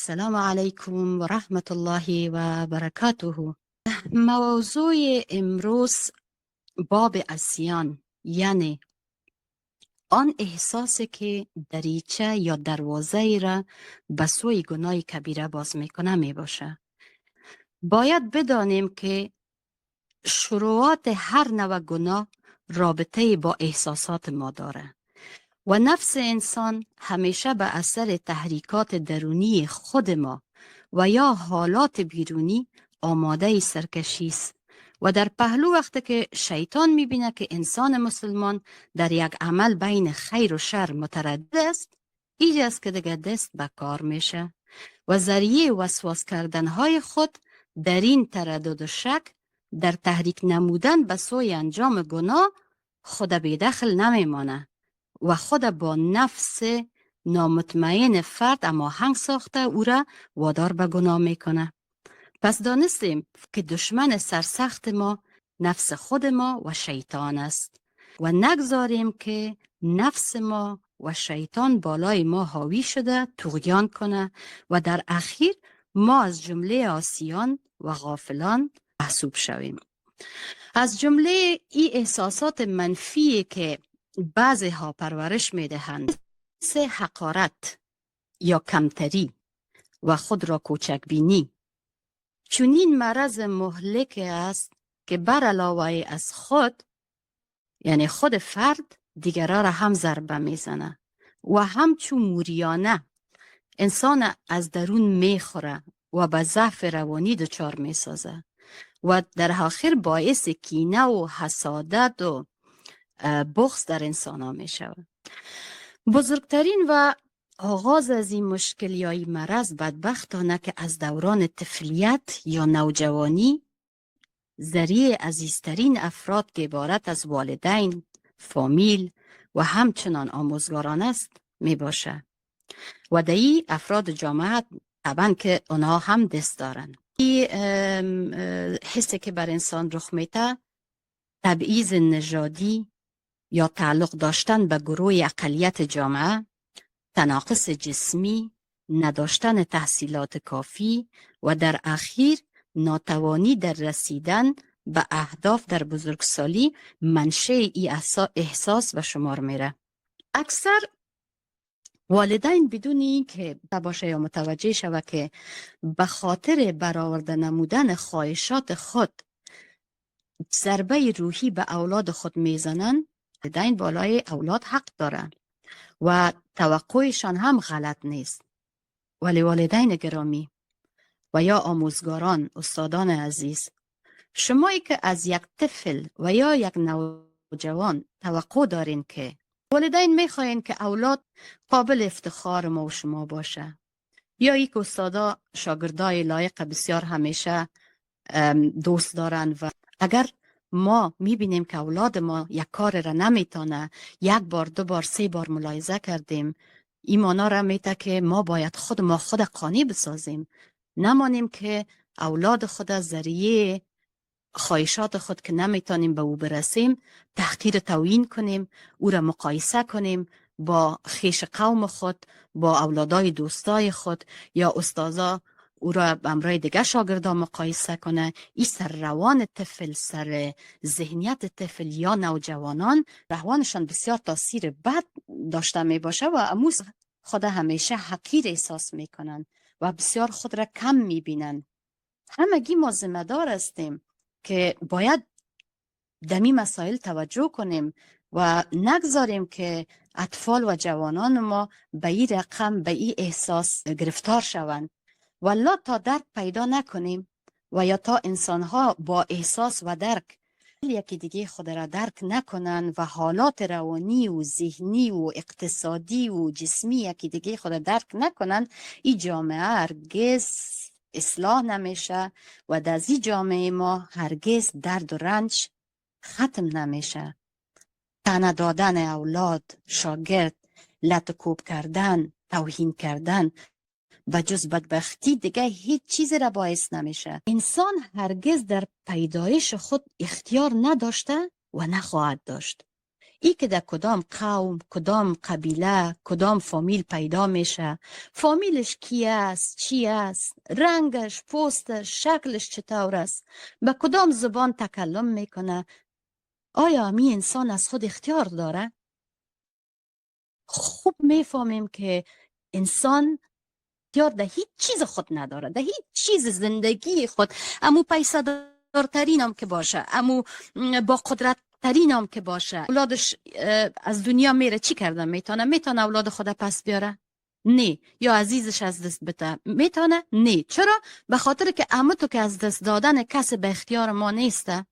السلام علیکم و رحمت الله و برکاته. موضوع امروز باب عصیان، یعنی آن احساسی که دریچه یا دروازه ای را به سوی گناه کبیره باز میکنه می باشه. باید بدانیم که شروعات هر نوع گناه رابطه با احساسات ما داره و نفس انسان همیشه به اثر تحریکات درونی خود ما و یا حالات بیرونی آماده سرکشی است و در پهلو وقتی که شیطان میبینه که انسان مسلمان در یک عمل بین خیر و شر متردد است، اینجاست که دیگه دست به کار میشه و ذریعه وسواس کردنهای خود در این تردد و شک در تحریک نمودن به سوی انجام گناه خود بیدخل نمیمانه و خود با نفس نامطمئن فرد اما هنگ ساخته او را وادار به گناه میکنه. پس دانستیم که دشمن سرسخت ما نفس خود ما و شیطان است و نگذاریم که نفس ما و شیطان بالای ما حاوی شده طغیان کنه و در اخیر ما از جمله عاصیان و غافلان محسوب شویم. از جمله این احساسات منفی که بعضی ها پرورش میدهند مثل حقارت یا کمتری و خود را کوچک بینی، چنین مرض مهلک است که بر علاوه از خود، یعنی خود فرد، دیگران را هم ضربه میزنه و همچون موریانه انسان از درون میخوره و به ضعف روانی دچار میسازه و در آخر باعث کینه و حسادت و بغض در انسان ها می شود. بزرگترین و آغاز از این مشکل یا این مرض بدبختانه که از دوران طفولیت یا نوجوانی ذریعه عزیزترین افراد که عبارت از والدین، فامیل و همچنان آموزگاران است می باشه و در این افراد جامعه طبعا که آنها هم دست دارن. این حسی که بر انسان رخ میده تبعیض نژادی یا تعلق داشتن به گروه اقلیت جامعه، تناقض جسمی، نداشتن تحصیلات کافی و در اخیر ناتوانی در رسیدن به اهداف در بزرگسالی منشأ این احساس و شمار میره. اکثر والدین بدون این که باشه یا متوجه شود که به خاطر برآورده نمودن خواهشات خود ضربه روحی به اولاد خود میزنن، والدین بالای اولاد حق دارن و توقعشان هم غلط نیست. ولی والدین گرامی و یا آموزگاران، استادان عزیز، شمایی که از یک طفل و یا یک نوجوان توقع دارین که والدین میخواین که اولاد قابل افتخار ما و شما باشه، یا یک استادا شاگردای لایق بسیار همیشه دوست دارن و اگر ما میبینیم که اولاد ما یک کار را نمیتونه، یک بار، دو بار، سه بار ملاحظه کردیم، این مانا را میته که ما باید خود قانع بسازیم، نمانیم که اولاد خود از ذریعه خواهشات خود که نمیتونیم به او برسیم تحقیر توهین کنیم، او را مقایسه کنیم با خیش قوم خود، با اولادای دوستای خود یا استادا او را به امرای دیگه شاگردا مقایسه کنه. این سر روان طفل، سر ذهنیت طفل یا نوجوانان، روانشان بسیار تاثیر بد داشته می باشه و اموز خود همیشه حقیر احساس میکنن و بسیار خود را کم میبینن. همگی ما ذمه دار هستیم که باید دمی مسائل توجه کنیم و نگذاریم که اطفال و جوانان ما به این رقم، به این احساس گرفتار شوند. والله تا درک پیدا نکنیم و یا تا انسانها با احساس و درک یکی دیگه خود را درک نکنن و حالات روانی و ذهنی و اقتصادی و جسمی یکی دیگه خود درک نکنن، این جامعه هرگز اصلاح نمیشه و در این جامعه ما هرگز درد و رنج ختم نمیشه. طعنه دادن اولاد، شاگرد، لطکوب کردن، توهین کردن و جز بدبختی دیگه هیچ چیزی را باعث نمیشه. انسان هرگز در پیدایش خود اختیار نداشته و نخواهد داشت. ای که در کدام قوم، کدام قبیله، کدام فامیل پیدا میشه، فامیلش کی است، چی است، رنگش، پوستش، شکلش چطور است، به کدام زبان تکلم میکنه، آیا می انسان از خود اختیار داره؟ خوب میفهمیم که انسان اختیار در هیچ چیز خود نداره، در هیچ چیز زندگی خود، امو پیسه دارترین هم که باشه، امو با قدرت ترین هم که باشه، اولادش از دنیا میره چی کرده؟ میتونه اولاد خود پس بیاره؟ نه. یا عزیزش از دست بده؟ میتونه؟ نه. چرا؟ به خاطر که امو تو که از دست دادن کسی به اختیار ما نیسته،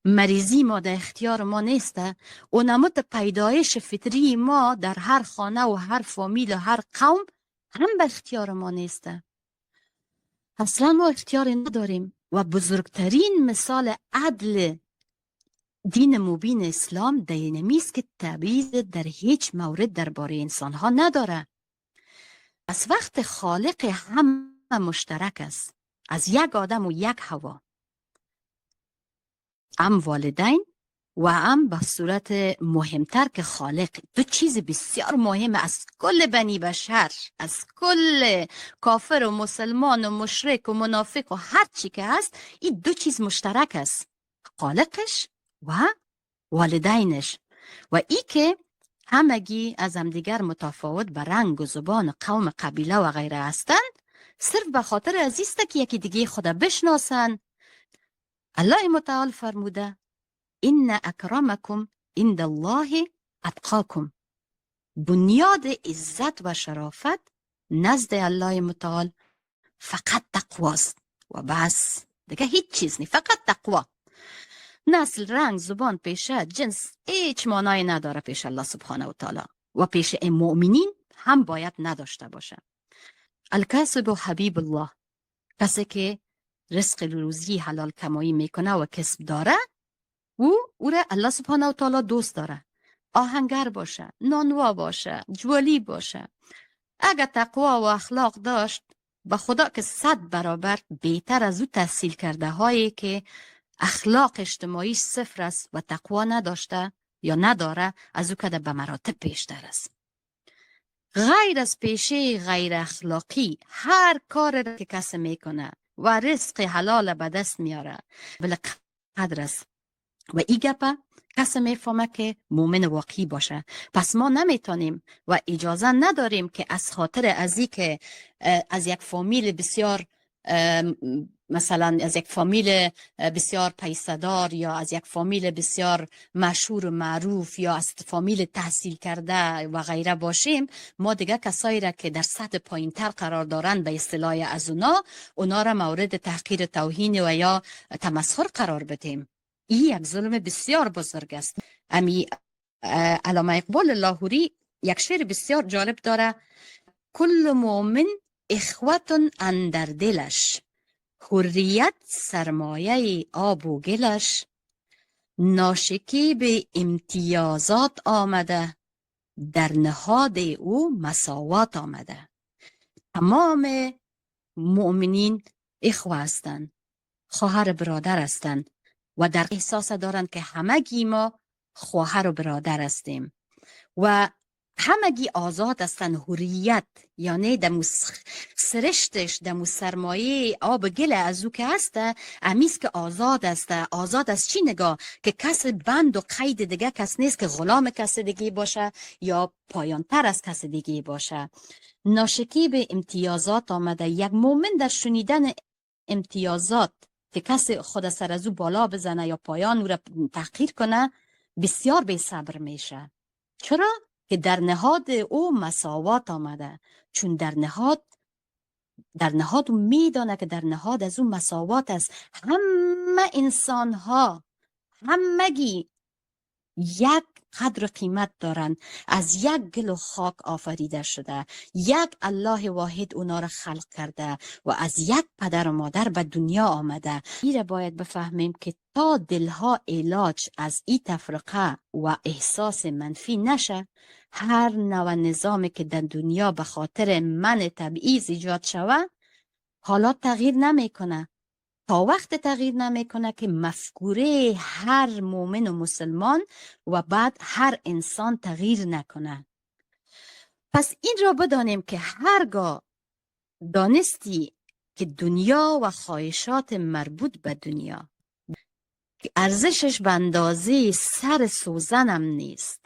مریضی ما در اختیار ما نیسته، و نمود پیدایش فطری ما در هر خانه و هر فامیل و هر قوم هم به اختیار ما نیسته. اصلا ما اختیار نداریم. و بزرگترین مثال عدل دین مبین اسلام دینمیست که تبعیض در هیچ مورد درباره انسان ها نداره. از وقت خالق همه مشترک است، از یک آدم و یک حوا، هم والدین و هم به صورت مهمتر که خالق، دو چیز بسیار مهم از کل بنی بشر، از کل کافر و مسلمان و مشرک و منافق و هر چی که هست، این دو چیز مشترک است، خالقش و والدینش. و ای که همگی از همدیگر متفاوت به رنگ و زبان و قوم قبیله و غیره هستند، صرف به خاطر ازیسته که یکی دیگه خدا بشناسن. الله متعال فرموده ان اکرمکم عند الله اتقاکم، بنیاد عزت و شرافت نزد الله متعال فقط تقواست و بس، دیگه هیچ چیز نی، فقط تقوا. نسل، رنگ، زبان، پیشه، جنس هیچ معنای نداره پیش الله سبحانه و تعالی و پیش این مؤمنین هم باید نداشته باشه. الکسب حبیب الله، کسی که رزق روزی حلال کمایی میکنه و کسب داره، او را الله سبحانه و تعالی دوست داره. آهنگر باشه، نانوا باشه، جوالی باشه، اگر تقوا و اخلاق داشت، به خدا که 100 برابر بهتر از او تحصیل کرده هایی که اخلاق اجتماعی صفر است و تقوا نداشته یا نداره، از او که به مراتب پیشتر است. غیر از پیشه غیر اخلاقی، هر کار که کسی میکنه و رزق حلال به دست میاره بلقدر است. و این گپه کسی میفهمه که مومن واقعی باشه. پس ما نمیتونیم و اجازه نداریم که از خاطر ازی که از یک فامیل بسیار مثلا از یک فامیل بسیار پیسدار یا از یک فامیل بسیار مشهور و معروف یا از فامیل تحصیل کرده و غیره باشیم، ما دیگه کسایی را که در سطح پایین تر قرار دارن به اصطلاح از اونا را مورد تحقیر، توهین و یا تمسخر قرار بدیم. این یک ظلم بسیار بزرگ است. امی علامه اقبال لاهوری یک شعر بسیار جالب داره: کل مؤمن اخوت اندر دلش، حریت سرمایه آب و گلش، ناشکیب امتیازات آمده، در نهاد او مساوات آمده. تمام مؤمنین اخوه هستند، خواهر برادر هستند و در احساس دارند که همگی ما خواهر و برادر هستیم و همگی آزاد هستند. حریت یعنی دمو سرشتش، دمو سرمایه آب گل از او که هسته، امیست که آزاد هسته. آزاد از چی نگاه؟ که کس بند و قید دیگه کس نیست که غلام کس دیگه باشه یا پایانتر از کس دیگه باشه. ناشکیب امتیازات آمده. یک مومن در شنیدن امتیازات که کسی خود سر از او بالا بزنه یا پایان او را تحقیر کنه بسیار بی صبر میشه. چرا؟ که در نهاد او مساوات آمده. چون در نهاد میدانه که در نهاد از او مساوات است. همه انسان ها همگی یک قدر قیمت دارن، از یک گل و خاک آفریده شده، یک الله واحد اونا را خلق کرده و از یک پدر و مادر به دنیا آمده. این باید بفهمیم که تا دلها علاج از این تفرقه و احساس منفی نشه، هر نوع نظامی که در دنیا به خاطر من تبعیض ایجاد شوه حالات تغییر نمیکنه. تا وقت تغییر نمیکنه که مفکوره هر مؤمن و مسلمان و بعد هر انسان تغییر نکنه. پس این را بدانیم که هرگاه دانستی که دنیا و خواهشات مربوط به دنیا که ارزشش به اندازه سر سوزنم نیست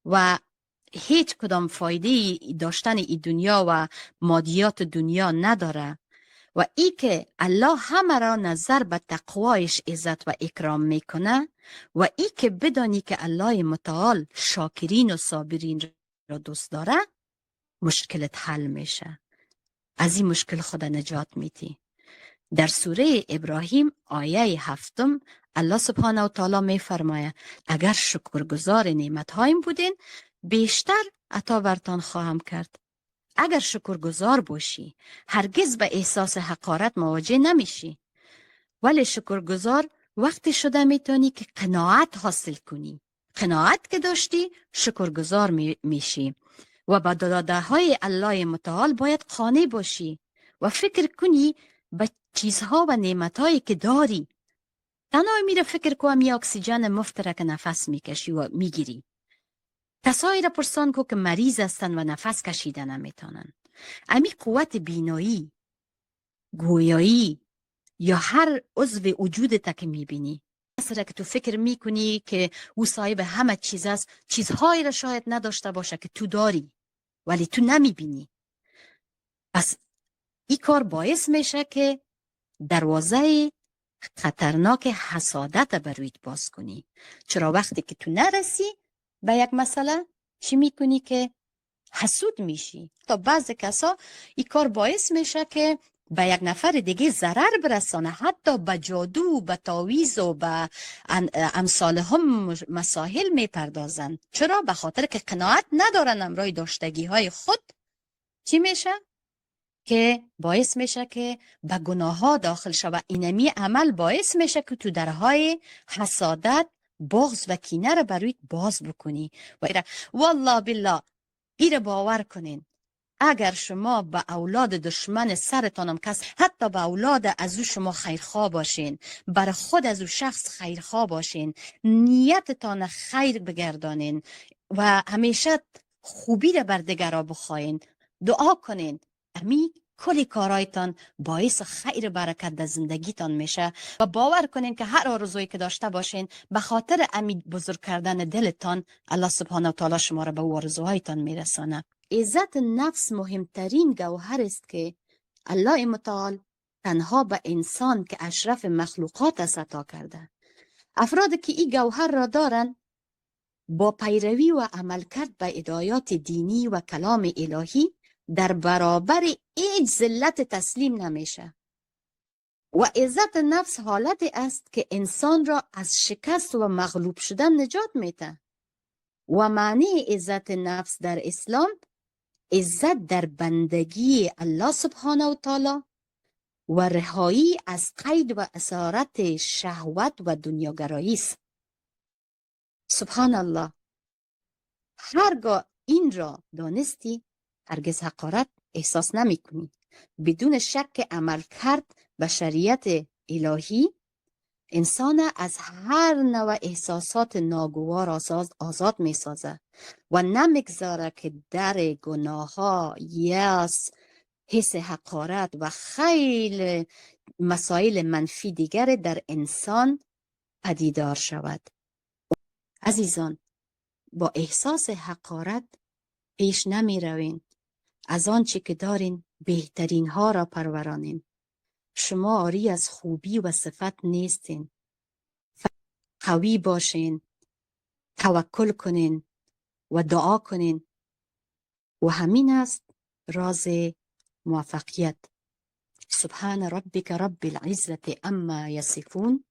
و هیچ کدام فایده داشتن این دنیا و مادیات دنیا نداره و ای که الله همه را نظر به تقوایش عزت و اکرام میکنه و ای که بدانی که الله متعال شاکرین و صابرین را دوست داره، مشکلت حل میشه. از این مشکل خود نجات میدی. در سوره ابراهیم آیه 7 الله سبحانه و تعالی می فرماید اگر شکرگزار نعمت هایم بودین بیشتر عطا برتان خواهم کرد. اگر شکرگزار باشی هرگز به احساس حقارت مواجه نمیشی. ولی شکرگزار وقتی شده میتونی که قناعت حاصل کنی. قناعت که داشتی شکرگزار میشی و با داده های الله متعال باید قانع باشی و فکر کنی به چیزها و نعمتهایی که داری. تنها میره فکر کنم یه اکسیژن مفتره که نفس میکشی و میگیری. کسایی را پرسان کو که مریض هستن و نفس کشیده نمیتونن. امی قوت بینایی، گویایی یا هر عضو وجودت که میبینی، مثلا که تو فکر میکنی که او صاحب همه چیز است، چیزهایی را شاید نداشته باشه که تو داری ولی تو نمیبینی. پس این کار باعث میشه که دروازه خطرناک حسادت برویت باز کنی. چرا وقتی که تو نرسی به یک مسئله چی میکنی که حسود میشی. تا بعض کسا این کار باعث میشه که به یک نفر دیگه ضرر برسانه، حتی به جادو، به تعویض و به امثال هم مسائل میپردازن. چرا؟ به خاطر که قناعت ندارن امرای داشتگی های خود. چی میشه؟ که باعث میشه که به گناه ها داخل شود. اینمی عمل باعث میشه که تو درهای حسادت، بغض و کینه رو بروی باز بکنی. والله بالله ایره باور کنین، اگر شما به اولاد دشمن سرتانم کس، حتی به اولاد از او شما خیرخواه باشین، بر خود از او شخص خیرخواه باشین، نیتتان خیر بگردانین و همیشه خوبی رو بر دیگران بخواین، دعا کنین، امی کلی کارایتان باعث خیر برکت در زندگیتان میشه و باور کنین که هر آرزویی که داشته باشین به خاطر امی بزرگ کردن دلتان الله سبحانه و تعالی شما را به آرزوهایتان میرسانه. عزت نفس مهمترین گوهر است که الله متعال تنها به انسان که اشرف مخلوقات است عطا کرده. افرادی که این گوهر را دارن با پیروی و عمل کرد به هدایات دینی و کلام الهی در برابر هیچ ذلت تسلیم نمیشه. و عزت نفس حالتی است که انسان را از شکست و مغلوب شدن نجات میده. و معنی عزت نفس در اسلام عزت در بندگی الله سبحانه و تعالی و رهایی از قید و اسارت شهوت و دنیاگرایی است. سبحان الله. هرگاه این را دانستی هرگز حقارت احساس نمی کنی. بدون شک عمل کرد به شریعت الهی انسان از هر نوع احساسات ناگوار آزاد می سازه و نمیگذاره که در گناه ها، یأس، حس حقارت و خیلی مسائل منفی دیگر در انسان پدیدار شود. عزیزان، با احساس حقارت پیش نمی روین. از آنچه که دارین بهترین ها را پرورانین. شما عاری از خوبی و صفت نیستین. قوی باشین، توکل کنین و دعا کنین و همین است راز موفقیت. سبحان ربك رب العزة عما يصفون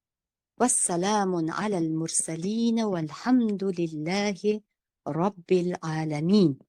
والسلام على المرسلين والحمد لله رب العالمين.